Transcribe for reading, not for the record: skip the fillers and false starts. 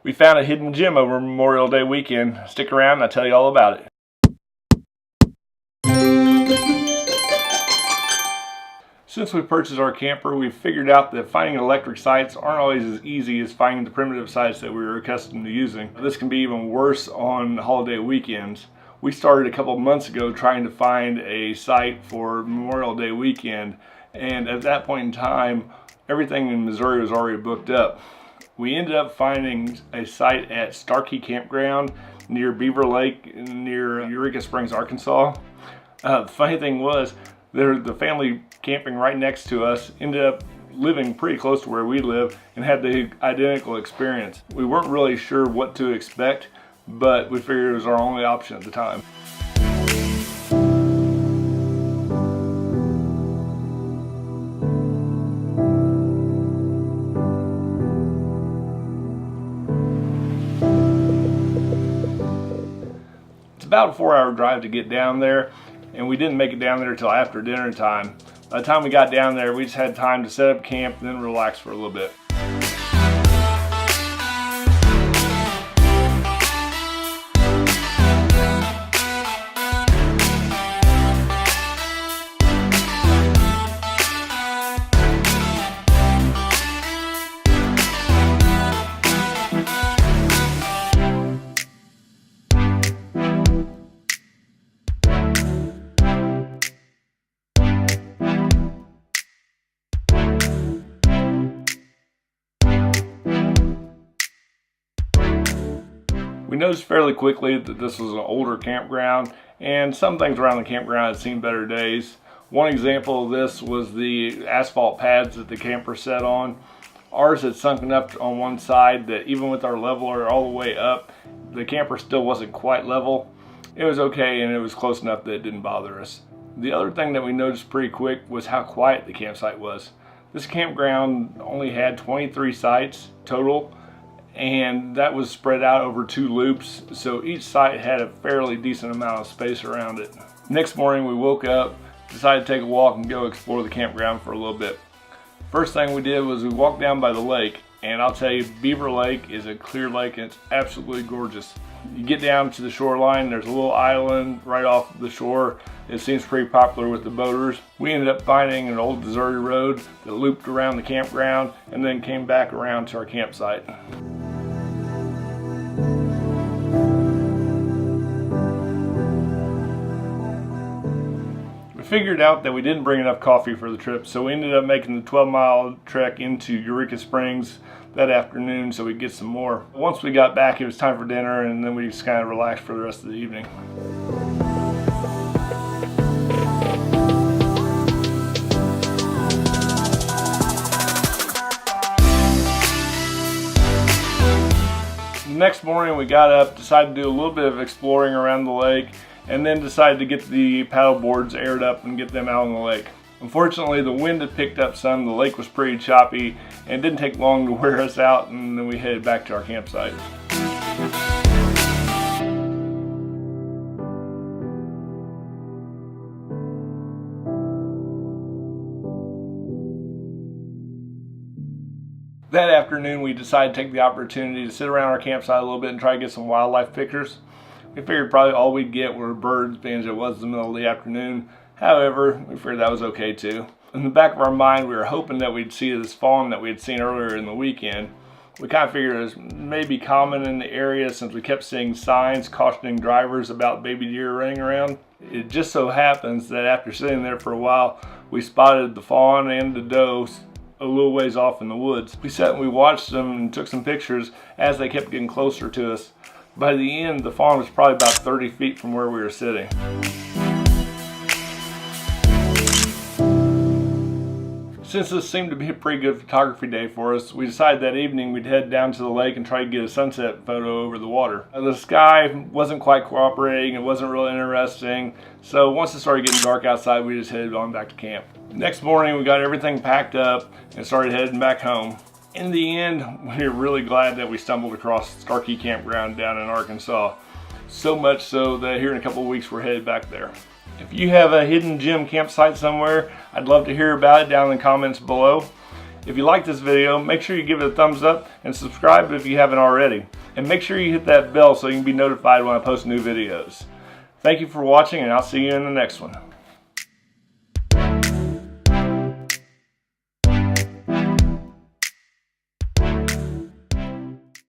We found a hidden gem over Memorial Day weekend. Stick around and I'll tell you all about it. Since we purchased our camper, we've figured out that finding electric sites aren't always as easy as finding the primitive sites that we were accustomed to using. This can be even worse on holiday weekends. We started a couple of months ago trying to find a site for Memorial Day weekend, and at that point in time, everything in Missouri was already booked up. We ended up finding a site at Starkey Campground near Beaver Lake, near Eureka Springs, Arkansas. The funny thing was, the family camping right next to us ended up living pretty close to where we live and had the identical experience. We weren't really sure what to expect, but we figured it was our only option at the time. It's about a 4-hour drive to get down there, and we didn't make it down there until after dinner time. By the time we got down there, we just had time to set up camp and then relax for a little bit. We noticed fairly quickly that this was an older campground, and some things around the campground had seen better days. One example of this was the asphalt pads that the camper sat on. Ours had sunken up on one side that even with our leveler all the way up, the camper still wasn't quite level. It was okay, and it was close enough that it didn't bother us. The other thing that we noticed pretty quick was how quiet the campsite was. This campground only had 23 sites total, and that was spread out over 2 loops, so each site had a fairly decent amount of space around it. Next morning we woke up, decided to take a walk and go explore the campground for a little bit. First thing we did was we walked down by the lake, and I'll tell you, Beaver Lake is a clear lake and it's absolutely gorgeous. You get down to the shoreline, there's a little island right off the shore. It seems pretty popular with the boaters. We ended up finding an old deserted road that looped around the campground and then came back around to our campsite. Figured out that we didn't bring enough coffee for the trip, so we ended up making the 12-mile trek into Eureka Springs that afternoon so we could get some more. Once we got back, it was time for dinner, and then we just kind of relaxed for the rest of the evening. The next morning we got up, decided to do a little bit of exploring around the lake, and then decided to get the paddle boards aired up and get them out on the lake. Unfortunately, the wind had picked up some, the lake was pretty choppy, and it didn't take long to wear us out, and then we headed back to our campsite. That afternoon, we decided to take the opportunity to sit around our campsite a little bit and try to get some wildlife pictures. We figured probably all we'd get were birds, being as it was the middle of the afternoon. However, we figured that was okay too. In the back of our mind, we were hoping that we'd see this fawn that we had seen earlier in the weekend. We kind of figured it was maybe common in the area since we kept seeing signs cautioning drivers about baby deer running around. It just so happens that after sitting there for a while, we spotted the fawn and the doe a little ways off in the woods. We sat and we watched them and took some pictures as they kept getting closer to us. By the end, the fawn was probably about 30 feet from where we were sitting. Since this seemed to be a pretty good photography day for us, we decided that evening we'd head down to the lake and try to get a sunset photo over the water. The sky wasn't quite cooperating, it wasn't really interesting, so once it started getting dark outside, we just headed on back to camp. Next morning, we got everything packed up and started heading back home. In the end, we were really glad that we stumbled across Starkey Campground down in Arkansas. So much so that here in a couple of weeks we're headed back there. If you have a hidden gem campsite somewhere, I'd love to hear about it down in the comments below. If you like this video, make sure you give it a thumbs up and subscribe if you haven't already. And make sure you hit that bell so you can be notified when I post new videos. Thank you for watching, and I'll see you in the next one.